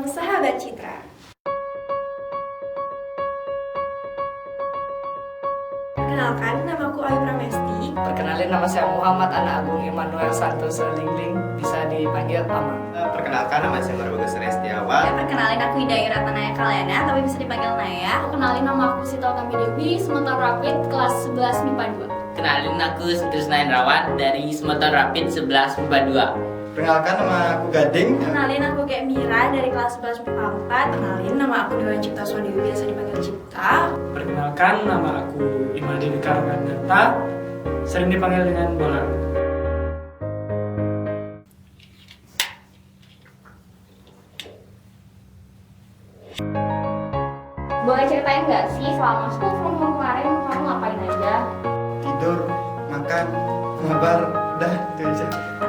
sahabat Citra. Perkenalkan, namaku Ayu Pramesti. Perkenalin, nama saya Muhammad Anak Agung Immanuel Santoso Lingling, bisa dipanggil Ama. Perkenalkan, nama saya Bagus Restiawan. Perkenalin, aku Hidayah Ratnaya Kalyana, tapi bisa dipanggil Naya. Kenalin, nama aku Sita Utami Dewi, Semeton Rapid kelas 11 MIPA 2. Kenalin, aku Trisna Indrawan dari Semeton Rapid 11 MIPA 2. Perkenalkan, nama aku Gading. Kenalin, aku Kek Mira dari kelas 11 MIPA 4. Kenalin, nama aku Dewan Cipta Swadewi, biasa dipanggil Cipta. Perkenalkan, nama aku Imadi Karnanata, sering dipanggil dengan Bola. Boleh ceritain nggak sih selama school from home kemarin kamu ngapain aja? Tidur, makan, mabar, udah itu aja.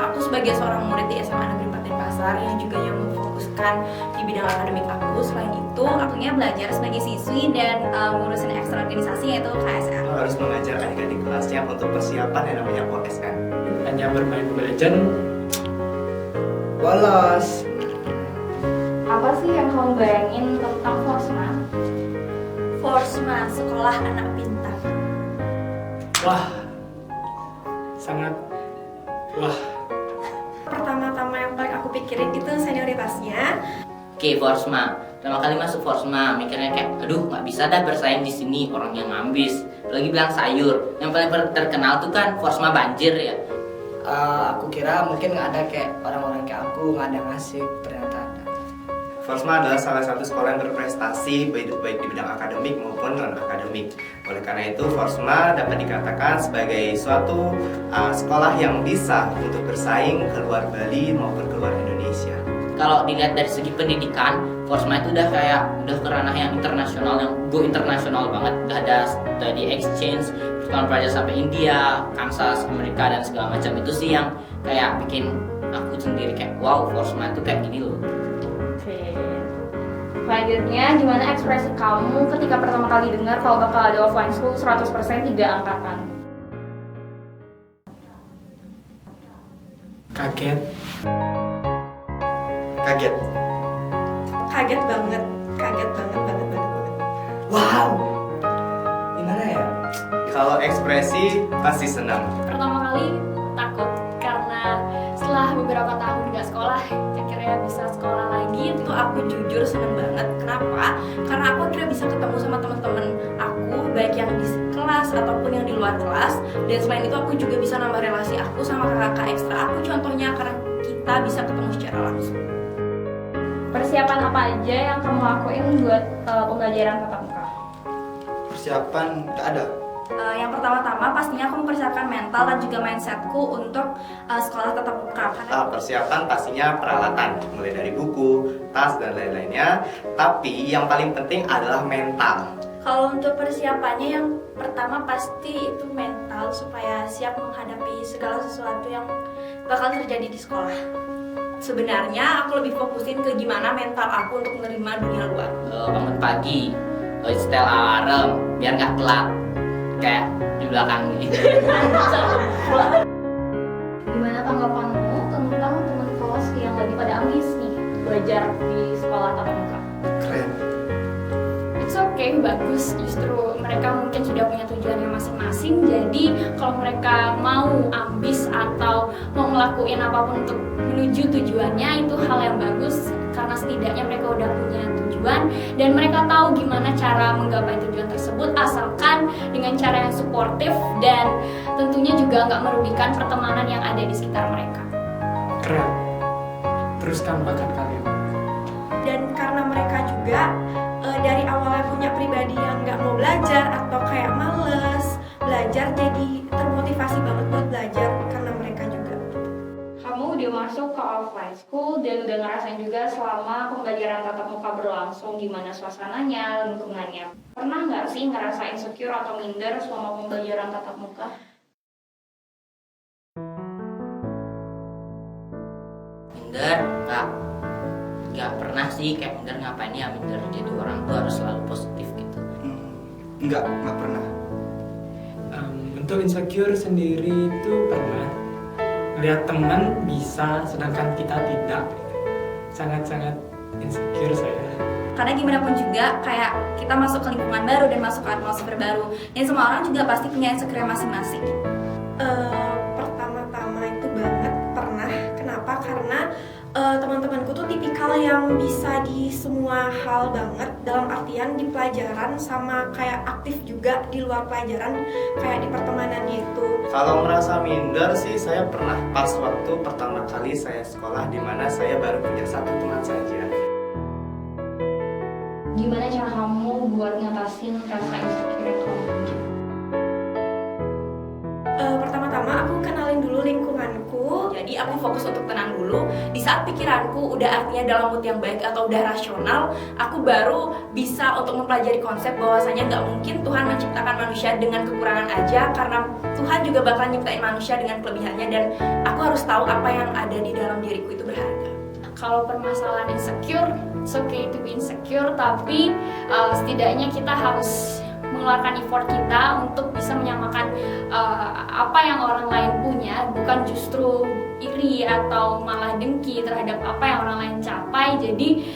Aku sebagai seorang murid di SMA Negeri 4 Denpasar yang juga yang memfokuskan di bidang akademik aku. Selain itu, Akunya belajar sebagai siswi dan ngurusin ekstra organisasi yaitu KSR. Harus mengajar adik-adik kelasnya untuk persiapan yang namanya OSN. Hanya bermain Mobile Legends. Bolos. Apa sih yang kamu bayangin tentang Forsma? Forsma, sekolah anak pintar. Wah, sangat wah. Pertama-tama yang paling aku pikirin itu senioritasnya. Oke, Forsma. Pertama kali masuk Forsma, mikirnya kayak, aduh nggak bisa dah bersaing di sini, orangnya ngambis. Lagi bilang sayur. Yang paling terkenal tuh kan Forsma banjir ya. Aku kira mungkin nggak ada kayak orang-orang kayak aku, nggak ada ngasih, ternyata ada. Forsma adalah salah satu sekolah yang berprestasi baik di bidang akademik maupun non-akademik. Oleh karena itu, Forsma dapat dikatakan sebagai suatu sekolah yang bisa untuk bersaing ke luar Bali maupun ke luar Indonesia. Kalau dilihat dari segi pendidikan, Forsma itu udah ke ranah yang internasional, yang go internasional banget. Udah ada study exchange, sekolah pelajar sampai India, Kansas, Amerika dan segala macam. Itu sih yang kayak bikin aku sendiri kayak wow, Forsma itu kayak gini loh. Oke. Selanjutnya, gimana ekspresi kamu ketika pertama kali dengar kalau bakal ada offline school 100% 3 angkatan? Kaget. Kaget. Kaget banget banget. Wow. Gimana ya? Kalau ekspresi pasti senang. Pertama kali takut karena setelah beberapa tahun nggak sekolah, akhirnya bisa sekolah lagi. Itu aku jujur seneng banget. Kenapa? Karena aku akhirnya bisa ketemu sama teman-teman aku, baik yang di kelas ataupun yang di luar kelas. Dan selain itu aku juga bisa nambah relasi aku sama kakak ekstra aku. Contohnya karena kita bisa ketemu secara langsung. Persiapan apa aja yang kamu lakuin buat pembelajaran tatap muka? Persiapan nggak ada. Yang pertama-tama pastinya aku mempersiapkan mental dan juga mindsetku untuk sekolah tatap muka. Persiapan pastinya peralatan, mulai dari buku, tas, dan lain-lainnya. Tapi yang paling penting adalah mental. Kalau untuk persiapannya yang pertama pasti itu mental supaya siap menghadapi segala sesuatu yang bakal terjadi di sekolah. Sebenarnya aku lebih fokusin ke gimana mental aku untuk menerima dunia luar. Bangun pagi, setel alarm biar nggak telat kayak di belakang ini. Gimana tanggapanmu tentang teman kelas yang lagi pada ambis nih belajar di sekolah tatap muka? Keren. It's okay, bagus. Justru mereka mungkin sudah punya tujuannya masing-masing. Jadi kalau mereka mau ambis atau mau ngelakuin apapun untuk menuju tujuannya, itu hal yang bagus karena setidaknya mereka udah punya tujuan dan mereka tahu gimana cara menggapai tujuan tersebut, asalkan dengan cara yang suportif dan tentunya juga nggak merugikan pertemanan yang ada di sekitar mereka. Keren. Teruskan bakat kalian. Dan karena mereka juga dari awalnya punya pribadi yang nggak mau belajar atau kayak males belajar, jadi termotivasi banget buat belajar karena mereka juga. Kamu udah masuk ke offline school dan udah ngerasain juga selama pembelajaran tatap muka berlangsung gimana suasananya, lingkungannya. Pernah nggak sih ngerasa insecure atau minder selama pembelajaran tatap muka? Minder nggak pernah sih kayak minder, ngapain ya minder, jadi orang tuh harus selalu positif gitu. Nggak pernah. Untuk insecure sendiri itu pernah lihat teman bisa sedangkan kita tidak, sangat-sangat insecure saya. Karena gimana pun juga kayak kita masuk ke lingkungan baru dan masuk ke atmosfer baru, dan semua orang juga pasti punya insecure masing-masing. Pertama-tama itu banget pernah. Kenapa? Karena teman-temanku tuh tipikal yang bisa di semua hal banget, dalam artian di pelajaran sama kayak aktif juga di luar pelajaran, kayak di pertemanannya itu. Kalau merasa minder sih, saya pernah pas waktu pertama kali saya sekolah, di mana saya baru punya satu teman saja. Gimana cara kamu buat ngatasin rasa insecure yang kamu punya? Pertama-tama aku kenalin dulu lingkunganku. Jadi aku fokus untuk tenang dulu. Di saat pikiranku udah artinya dalam mood yang baik atau udah rasional, aku baru bisa untuk mempelajari konsep bahwasanya nggak mungkin Tuhan menciptakan manusia dengan kekurangan aja, karena Tuhan juga bakal nyiptain manusia dengan kelebihannya, dan aku harus tahu apa yang ada di dalam diriku itu berharga. Kalau permasalahan insecure, it's okay to be insecure, tapi setidaknya kita harus mengeluarkan effort kita untuk bisa menyamakan apa yang orang lain punya, bukan justru iri atau malah dengki terhadap apa yang orang lain capai. Jadi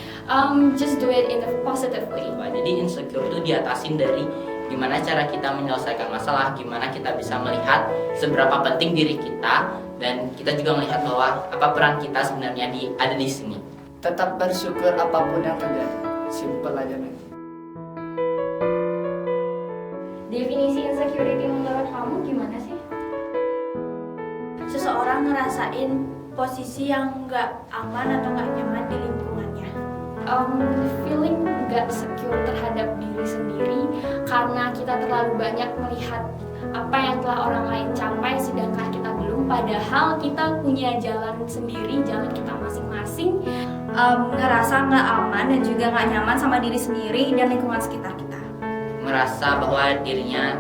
just do it in a positive way. Jadi insecure itu diatasin dari gimana cara kita menyelesaikan masalah, gimana kita bisa melihat seberapa penting diri kita, dan kita juga melihat bahwa apa peran kita sebenarnya ada di sini. Tetap bersyukur apapun yang terjadi. Simple aja men. Definisi insecurity menurut kamu gimana sih? Seseorang ngerasain posisi yang nggak aman atau nggak nyaman di lingkungannya. Feeling gak secure terhadap diri sendiri karena kita terlalu banyak melihat apa yang telah orang lain capai sedangkan kita belum, padahal kita punya jalan sendiri, jalan kita masing-masing. Ngerasa nggak aman dan juga nggak nyaman sama diri sendiri dan lingkungan sekitar kita. Merasa bahwa dirinya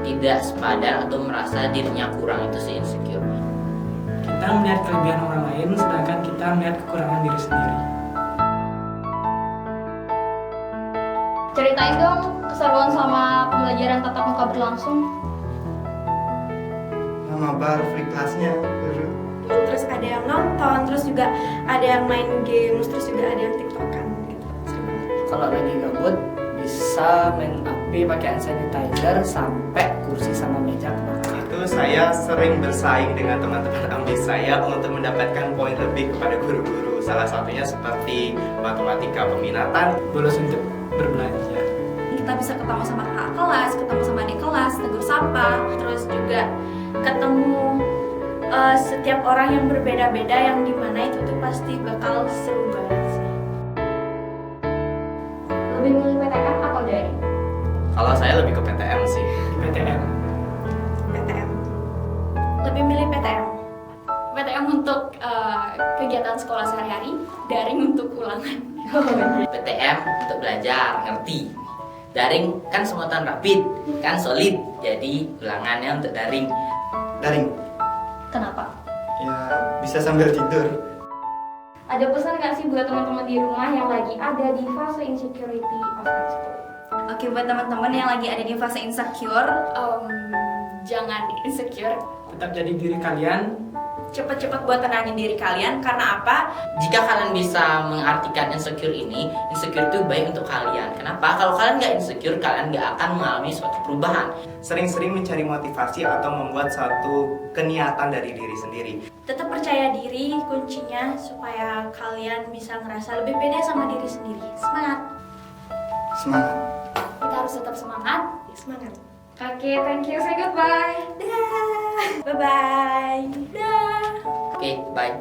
tidak sepadan atau merasa dirinya kurang, itu sih insecure. Kita melihat kelebihan orang lain sedangkan kita melihat kekurangan diri sendiri. Ceritain dong keseruan sama pembelajaran tatap muka berlangsung. Mabar free kelasnya. Terus ada yang nonton, terus juga ada yang main games, terus juga ada yang tiktokan gitu. Seru banget. Kalau lagi gabut bisa main api pakai hand sanitizer sampai kursi sama meja kebakar. Itu saya sering bersaing dengan teman-teman ambis saya untuk mendapatkan poin lebih kepada guru-guru. Salah satunya seperti matematika peminatan. Bolos untuk berbelanja. Kita bisa ketemu sama kakak kelas, ketemu sama adik kelas, tegur sapa, terus juga ketemu setiap orang yang berbeda-beda, yang dimana itu tuh pasti bakal seru banget sih. Lebih milih PTM atau daring? Kalau saya lebih ke PTM sih. PTM. PTM. Lebih milih PTM. PTM untuk kegiatan sekolah sehari-hari, daring untuk ulangan. PTM untuk belajar, ngerti. Daring kan semuatan rapid, kan solid. Jadi ulangannya untuk daring. Daring. Kenapa? Ya bisa sambil tidur. Ada pesan nggak sih buat teman-teman di rumah yang lagi ada di fase insecurity of high school? Oke, buat teman-teman yang lagi ada di fase insecure, Jangan insecure. Tetap jadi diri kalian. Cepet-cepet buat tenangin diri kalian, karena apa? Jika kalian bisa mengartikan insecure ini, insecure itu baik untuk kalian. Kenapa? Kalau kalian nggak insecure, kalian nggak akan mengalami suatu perubahan. Sering-sering mencari motivasi atau membuat suatu keniatan dari diri sendiri. tetap percaya diri kuncinya supaya kalian bisa ngerasa lebih pede sama diri sendiri. Semangat! Semangat. Kita harus tetap semangat. Semangat. Oke, thank you. Say goodbye. Bye-bye! Oke, bye.